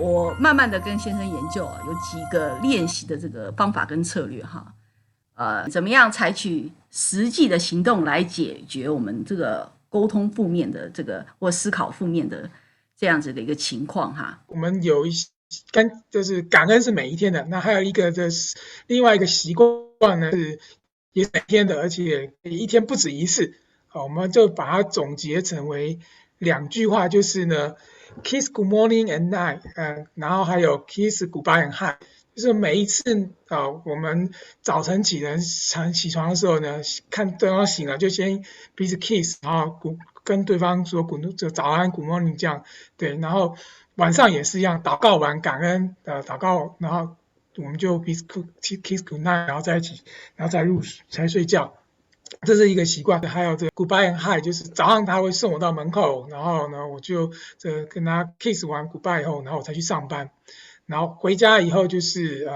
我慢慢的跟先生研究有几个练习的这个方法跟策略哈。怎么样采取实际的行动来解决我们这个沟通负面的这个或思考负面的这样子的一个情况哈。我们有一些就是感恩是每一天的，那还有一个就是另外一个习惯呢是也是每天的，而且一天不止一次。好，我们就把它总结成为2句话，就是呢 kiss good morning and night，然后还有 kiss goodbye and hi。就是每一次我们早晨起床的时候呢，看对方醒了就先彼此 kiss， 然后跟对方说就早安 good morning 这样，对，然后晚上也是一样，祷告完感恩祷告，然后我们就彼此 kiss good night， 然后在一起，然后才睡觉。这是一个习惯，还有这个 goodbye and hi， 就是早上他会送我到门口，然后呢我就跟他 kiss 完 goodbye 以后，然后我才去上班。然后回家以后就是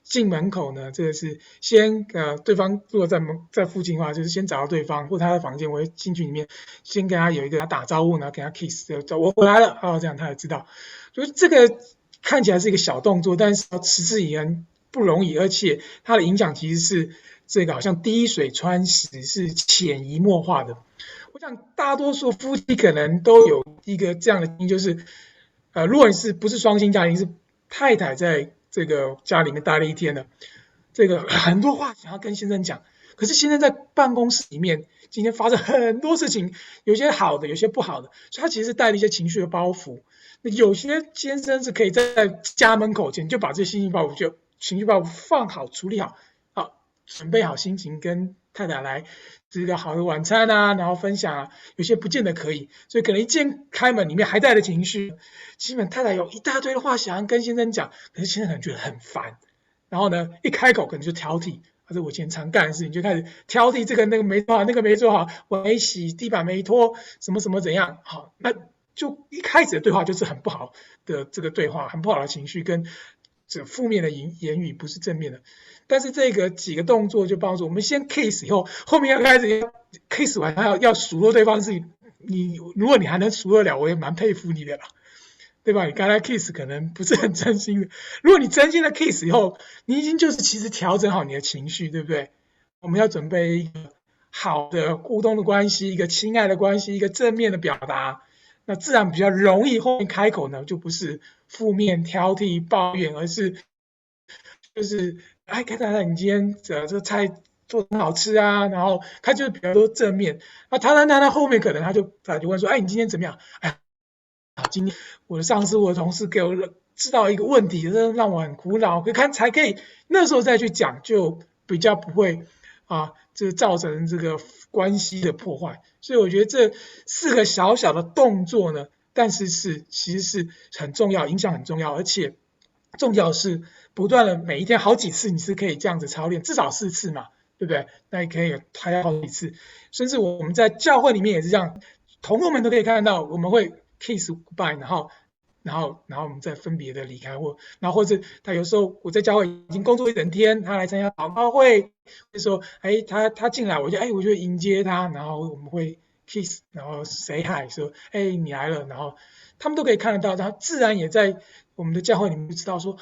进门口呢，这个是先对方如果在附近的话，就是先找到对方或他的房间，我会进去里面先跟他有一个打招呼，然后跟他 kiss， 我回来了这样他也知道。就是这个看起来是一个小动作，但是要持之以恒不容易，而且它的影响其实是这个好像滴水穿石，是潜移默化的。我想大多数夫妻可能都有一个这样的经验，就是如果你不是双薪家庭，是太太在这个家里面待了一天了，这个很多话想要跟先生讲，可是先生在办公室里面今天发生很多事情，有些好的，有些不好的，所以他其实是带了一些情绪的包袱。那有些先生是可以在家门口前就把这些情绪包袱放好，处理好，准备好心情跟太太来吃个好的晚餐然后分享有些不见得可以，所以可能一进开门里面还带着情绪，基本太太有一大堆的话想要跟先生讲，可是先生可能觉得很烦，然后呢一开口可能就挑剔，这是我以前常干的事情，就开始挑剔这个那个没做好，那个没做好，我没洗，地板没拖，什么什么怎样，好，那就一开始的对话就是很不好的这个对话，很不好的情绪跟这负面的言语，不是正面的。但是这个几个动作就帮助我们先 kiss 以后，后面要开始 kiss 完要数落对方是如果你还能数落了，我也蛮佩服你的啦，对吧？你刚才 kiss 可能不是很真心的，如果你真心的 kiss 以后，你已经就是其实调整好你的情绪，对不对？我们要准备一个好的互动的关系，一个亲爱的关系，一个正面的表达，那自然比较容易后面开口呢，就不是负面挑剔抱怨，而是就是太太，你今天这菜做得很好吃然后他就比较多正面。那他后面可能他就问说，你今天怎么样？今天我的上司我的同事给我知道一个问题，这让我很苦恼，才可以那时候再去讲，就比较不会这造成这个关系的破坏。所以我觉得这4个小小的动作呢，但是其实是很重要，影响很重要，而且重要是不断的每一天好几次你是可以这样子操练，至少4次嘛，对不对？那也可以还要好几次，甚至我们在教会里面也是这样，同工们都可以看到，我们会 kiss goodbye， 然后我们再分别的离开，然后或者他有时候我在教会已经工作一整天，他来参加祷告会，就说他进来我就迎接他，然后我们会 kiss， 然后 say hi， 说你来了，然后他们都可以看得到，他自然也在我们的教会里面就知道说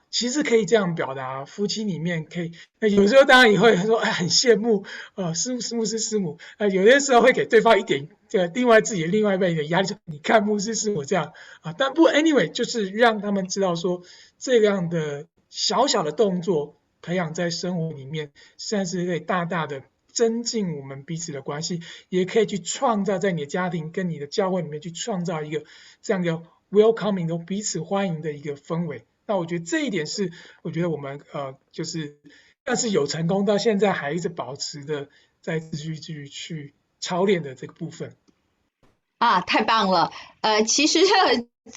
其实可以这样表达，夫妻里面可以，有时候当然也会说很羡慕师母，有些时候会给对方一点自己的另外一半的压力，说你看牧师师母这样但不 anyway 就是让他们知道说这样的小小的动作培养在生活里面，实在是可以大大的增进我们彼此的关系，也可以去创造在你的家庭跟你的教会里面去创造一个这样的 welcoming 的彼此欢迎的一个氛围。那我觉得这一点是我觉得我们就是但是有成功到现在还一直保持的在继续去操练的这个部分太棒了。其实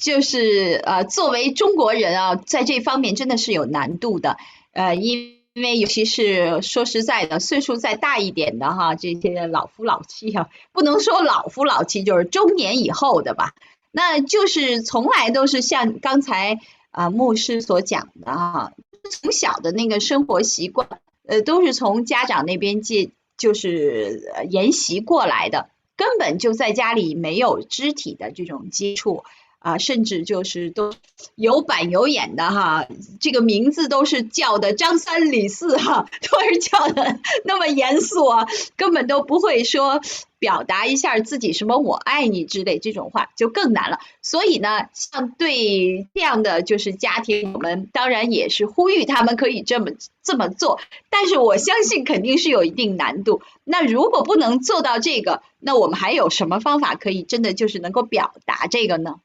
就是作为中国人在这方面真的是有难度的。因为尤其是说实在的，岁数再大一点的这些老夫老妻不能说老夫老妻，就是中年以后的吧，那就是从来都是像刚才牧师所讲的从小的那个生活习惯都是从家长那边就是沿袭过来的，根本就在家里没有肢体的这种接触甚至就是都有板有眼的哈，这个名字都是叫的张三李四哈，都是叫的那么严肃啊，根本都不会说表达一下自己什么我爱你之类这种话，就更难了。所以呢，像对这样的就是家庭，我们当然也是呼吁他们可以这么做，但是我相信肯定是有一定难度。那如果不能做到这个，那我们还有什么方法可以真的就是能够表达这个呢？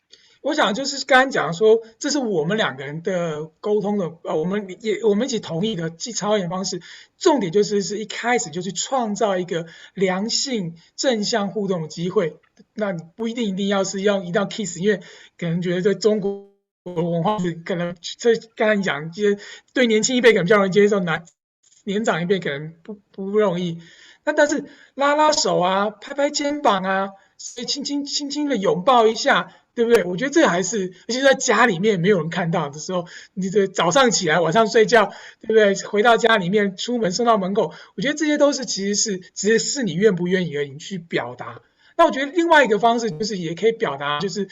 我想就是刚刚讲说，这是我们两个人的沟通的，我们一起同意的既操演方式。重点就是一开始就去创造一个良性正向互动的机会。那你不一定要一定要 kiss， 因为可能觉得在中国文化是可能这刚才你讲，对年轻一辈可能比较容易接受，年长一辈可能不容易。那但是拉拉手啊，拍拍肩膀啊，轻轻的拥抱一下。对不对？我觉得这还是，而且在家里面没有人看到的时候，你的早上起来，晚上睡觉，对不对？回到家里面，出门送到门口，我觉得这些都是其实只是你愿不愿意而已，你去表达。那我觉得另外一个方式就是也可以表达，就是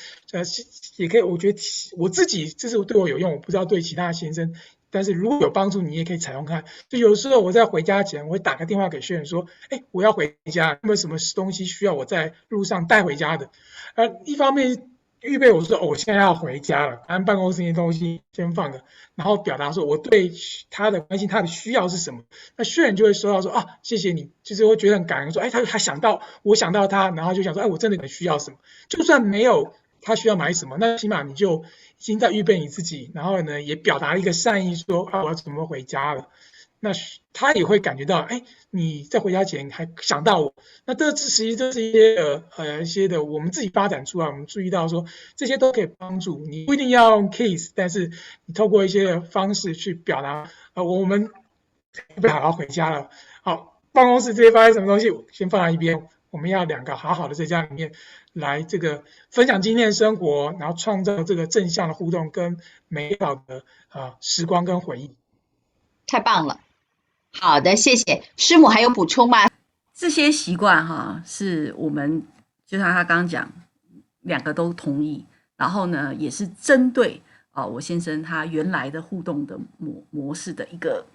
也可以，我觉得我自己这是对我有用，我不知道对其他先生，但是如果有帮助，你也可以采用看。就有时候我在回家前，我会打个电话给学员说，我要回家，有没有什么东西需要我在路上带回家的？一方面预备我说我现在要回家了，按办公室那些东西先放着，然后表达说我对他的关心，他的需要是什么。那学员就会收到说谢谢你，就是会觉得很感恩，说他想到我想到他，然后就想说我真的很需要什么，就算没有他需要买什么，那起码你就已经在预备你自己，然后呢也表达一个善意说我要怎么回家了。那他也会感觉到，你在回家前还想到我。那这其实都是一些的我们自己发展出来，我们注意到说这些都可以帮助你，不一定要用 case， 但是你透过一些方式去表达，我们准备好好回家了。好，办公室这些发生什么东西先放在一边，我们要两个好好的在家里面来这个分享今天的生活，然后创造这个正向的互动跟美好的时光跟回忆。太棒了。好的，谢谢师母，还有补充吗？这些习惯是我们就像他刚刚讲，两个都同意，然后呢，也是针对我先生他原来的互动的模式的一个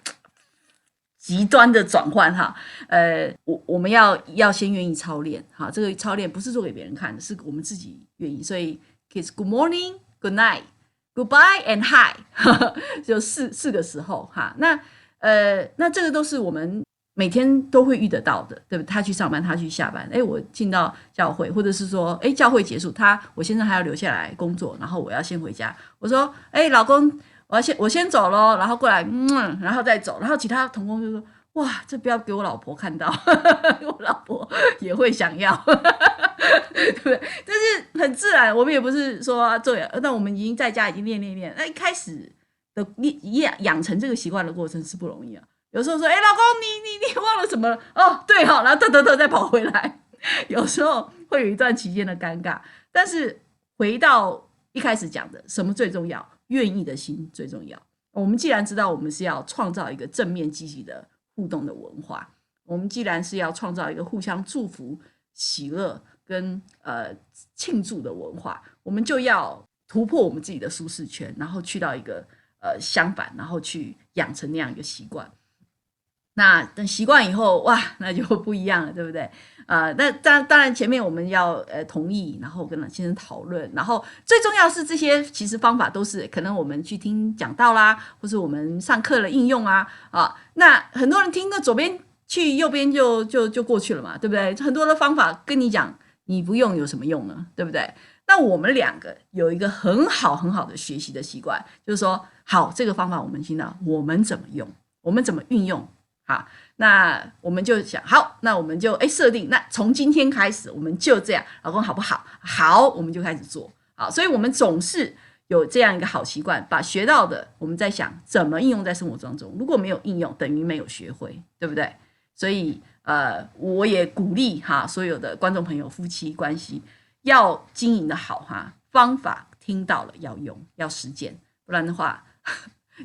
极端的转换我们要先愿意操练这个操练不是做给别人看的，是我们自己愿意。所以 kids good morning, good night, goodbye and hi 就四个时候那这个都是我们每天都会遇得到的，对不对？他去上班，他去下班，我进到教会，或者是说，教会结束，我先生还要留下来工作，然后我要先回家。我说，老公，我先走咯，然后过来，然后再走，然后其他同工就说，哇，这不要给我老婆看到，我老婆也会想要，对不对？但是很自然，我们也不是说那我们已经在家已经练，那一开始的养成这个习惯的过程是不容易啊。有时候说，老公，你忘了什么了？对然后再跑回来。有时候会有一段期间的尴尬，但是回到一开始讲的，什么最重要？愿意的心最重要。我们既然知道我们是要创造一个正面积极的互动的文化，我们既然是要创造一个互相祝福、喜乐跟庆祝的文化，我们就要突破我们自己的舒适圈，然后去到一个相反，然后去养成那样一个习惯。那等习惯以后，哇，那就不一样了，对不对？那当然前面我们要同意，然后跟先生讨论，然后最重要是这些其实方法都是可能我们去听讲道啦，或是我们上课的应用那很多人听个左边去右边就过去了嘛，对不对？很多的方法跟你讲，你不用有什么用呢，对不对？那我们两个有一个很好的学习的习惯，就是说，好，这个方法我们听到，我们怎么用，我们怎么运用。好，那我们就想，好，那我们就设定，那从今天开始我们就这样，老公好不好？好，我们就开始做。好，所以我们总是有这样一个好习惯，把学到的我们在想怎么应用在生活当中，如果没有应用，等于没有学会，对不对？所以我也鼓励所有的观众朋友，夫妻关系要经营的好方法听到了要用，要实践，不然的话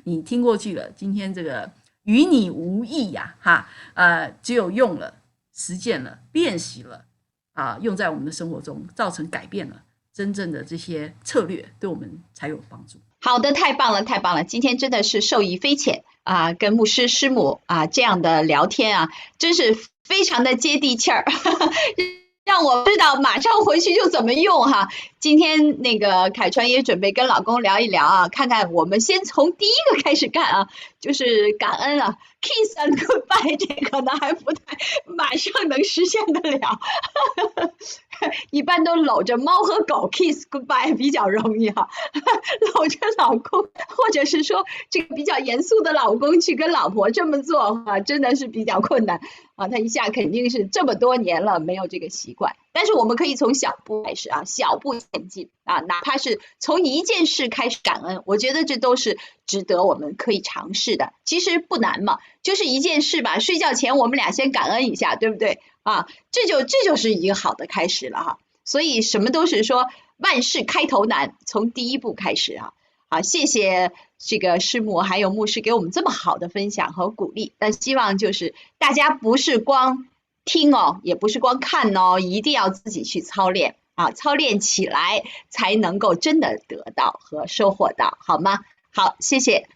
你听过去了，今天这个与你无益只有用了、实践了、练习了用在我们的生活中，造成改变了，真正的这些策略对我们才有帮助。好的，太棒了，太棒了！今天真的是受益匪浅啊，跟牧师师母啊这样的聊天啊，真是非常的接地气儿，让我知道马上回去就怎么用哈。今天那个凯川也准备跟老公聊一聊啊，看看我们先从第一个开始干啊，就是感恩啊 ，kiss and goodbye 这可能还不太马上能实现得了。一般都搂着猫和狗 kiss goodbye 比较容易哈，搂着老公或者是说这个比较严肃的老公去跟老婆这么做啊，真的是比较困难啊。他一下肯定是这么多年了没有这个习惯，但是我们可以从小步开始啊，小步前进啊，哪怕是从一件事开始感恩，我觉得这都是值得我们可以尝试的。其实不难嘛，就是一件事吧，睡觉前我们俩先感恩一下，对不对啊？这就是一个好的开始了哈。所以什么都是说万事开头难，从第一步开始啊。好，谢谢这个师母还有牧师给我们这么好的分享和鼓励。那希望就是大家不是光听哦，也不是光看哦，一定要自己去操练啊，操练起来才能够真的得到和收获到，好吗？好，谢谢。